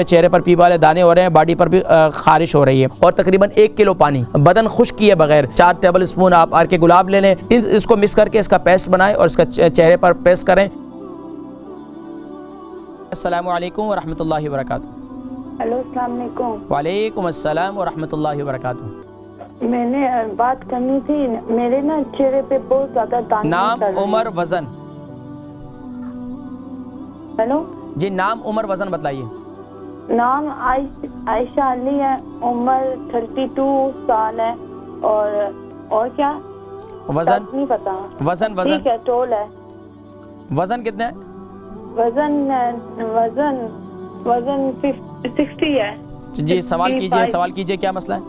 है, चेहरे पर पी वाले दाने हो रहे हैं, बॉडी पर भी खारिश हो रही है, और तकरीबन 1 किलो पानी, बदन खुश्क किए बगैर 4 टेबल स्पून आप अर्के गुलाब ले लें। इसको मिक्स करके इसका पेस्ट बनाएं और इसका चेहरे पर पेस्ट करें। अस्सलामु अलैकुम व रहमतुल्लाहि व बरकातुहू। हेलो, अस्सलाम वालेकुम। वालेकुम अस्सलाम व रहमतुल्लाहि व बरकातुहू। मैंने बात करनी थी, मेरे ना चेहरे पे बहुत ज्यादा दाने नाम, निकल रहे हैं। उम्र, वजन? हेलो जी, नाम, उम्र, वजन बताइए। नाम आयशा अली है, उम्र 32 साल है, और क्या वजन नहीं पता। वजन वजन ठीक है, टोल है। वजन कितना है? वजन वजन वजन 60 है। जी, सवाल कीजिए, क्या मसला है?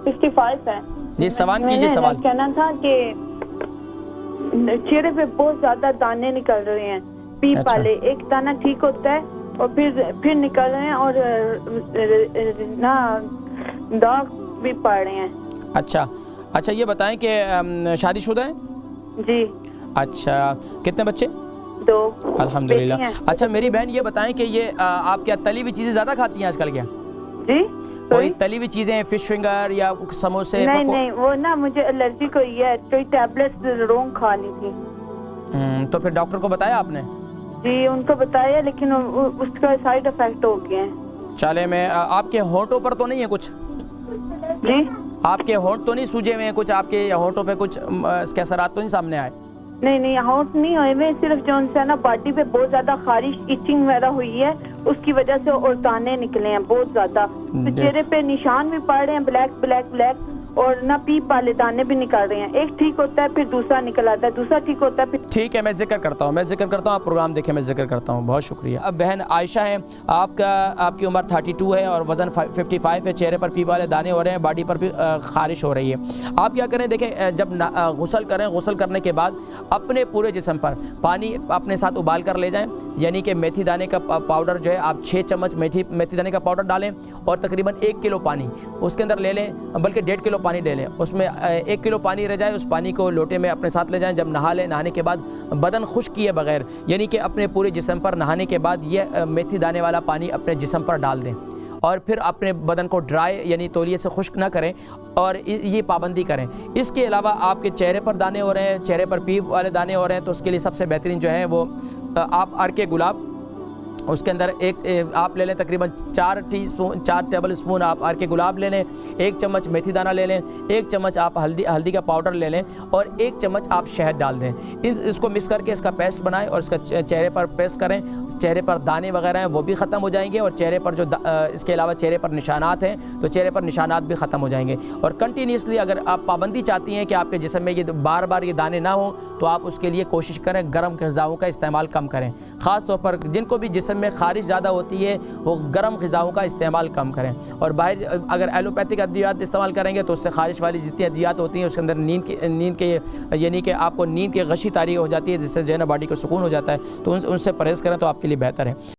55 है जी, सवाल कीजिए। मैंने सवाल कहना था कि चेहरे पे बहुत ज्यादा दाने निकल रहे हैं, पीप अच्छा। वाले। एक दाना ठीक होता है और फिर निकल रहे हैं, और ना दाग भी पड़ रहे हैं। अच्छा, ये बताएं कि शादीशुदा हैं? जी। अच्छा, कितने बच्चे? 2 अल्हम्दुलिल्लाह। बेटी हैं। अच्छा, मेरी बहन ये बताएं कि ये आप क्या तली हुई चीज़ें ज़्यादा खाती हैं आजकल? क्या जी, कोई तली हुई चीज़ें, फिश फिंगर या समोसे? नहीं, वो ना मुझे एलर्जी को है, कोई टैबलेट रोंग खा ली थी। तो फिर डॉक्टर को बताया आपने? जी, उनको बताया, लेकिन उसका साइड इफेक्ट हो गए हैं। चले, मैं आपके होंठों पर तो नहीं है कुछ? जी, आपके होंठ तो नहीं सूजे हुए हैं कुछ? आपके होंठों पे कुछ इसके असरात तो नहीं सामने आए? नहीं, होंठ नहीं हुए में, सिर्फ जो उनसे ना बॉडी पे बहुत ज्यादा खारिश, इचिंग वगैरह हुई है, उसकी वजह से और दाने निकले हैं बहुत ज्यादा। तो चेहरे पे निशान भी पड़ रहे हैं, ब्लैक, और ना पीप वाले दाने भी निकल रहे हैं। एक ठीक होता है, फिर दूसरा निकल आता है, दूसरा ठीक होता है, फिर। ठीक है, मैं जिक्र करता हूँ, आप प्रोग्राम देखें, मैं जिक्र करता हूँ। बहुत शुक्रिया। अब बहन आयशा है, आपकी उम्र 32 है और वज़न 55 है, चेहरे पर पीप वाले दाने हो रहे हैं, बॉडी पर भी खारिश हो रही है। आप क्या करें, देखें, जब गुस्ल करें, गुस्ल करने के बाद अपने पूरे जिस्म पर पानी अपने साथ उबाल कर ले जाएं, यानी कि मेथी दाने का पाउडर जो है, आप 6 चम्मच मेथी दाने का पाउडर डालें और तकरीबन 1 किलो पानी उसके अंदर ले लें, बल्कि 1.5 किलो पानी ले लें। उसमें 1 किलो पानी रह जाए, उस पानी को लोटे में अपने साथ ले जाएं। जब नहा लें, नहाने के बाद बदन खुश्क किए बगैर, यानी कि अपने पूरे जिस्म पर नहाने के बाद ये मेथी दाने वाला पानी अपने जिस्म पर डाल दें और फिर अपने बदन को ड्राई यानी तौलिए से खुश्क ना करें, और ये पाबंदी करें। इसके अलावा आपके चेहरे पर दाने हो रहे हैं, चेहरे पर पीप वाले दाने हो रहे हैं, तो उसके लिए सबसे बेहतरीन जो है वो आप अर्के गुलाब, उसके अंदर आप ले लें तकरीबन 4 टेबल स्पून आप अर्के गुलाब ले लें, 1 चम्मच मेथी दाना ले लें, 1 चम्मच आप हल्दी का पाउडर ले लें और 1 चम्मच आप शहद डाल दें। इसको मिक्स करके इसका पेस्ट बनाएं और इसका चेहरे पर पेस्ट करें। चेहरे पर दाने वगैरह हैं वो भी ख़त्म हो जाएंगे, और चेहरे पर जो इसके अलावा चेहरे पर निशानात हैं तो चेहरे पर निशानात भी ख़त्म हो जाएंगे। और कंटिन्यूसली अगर आप पाबंदी चाहती हैं कि आपके जिस्म में ये बार बार ये दाने ना हो, तो आप उसके लिए कोशिश करें गर्म ग़िज़ाओं का इस्तेमाल कम करें। ख़ास तौर पर जिनको भी जिस्म में खारिश ज़्यादा होती है वो गर्म ग़िज़ाओं का इस्तेमाल कम करें। और बाहर अगर एलोपैथिक अद्वियात इस्तेमाल करेंगे तो उससे खारिश वाली जितनी अद्वियात होती हैं उसके अंदर नींद के यानी कि आपको नींद की गशी तारी हो जाती है, जिससे जो है ना बॉडी को सुकून हो जाता है, तो उनसे परहेज़ करें तो आपके लिए बेहतर है।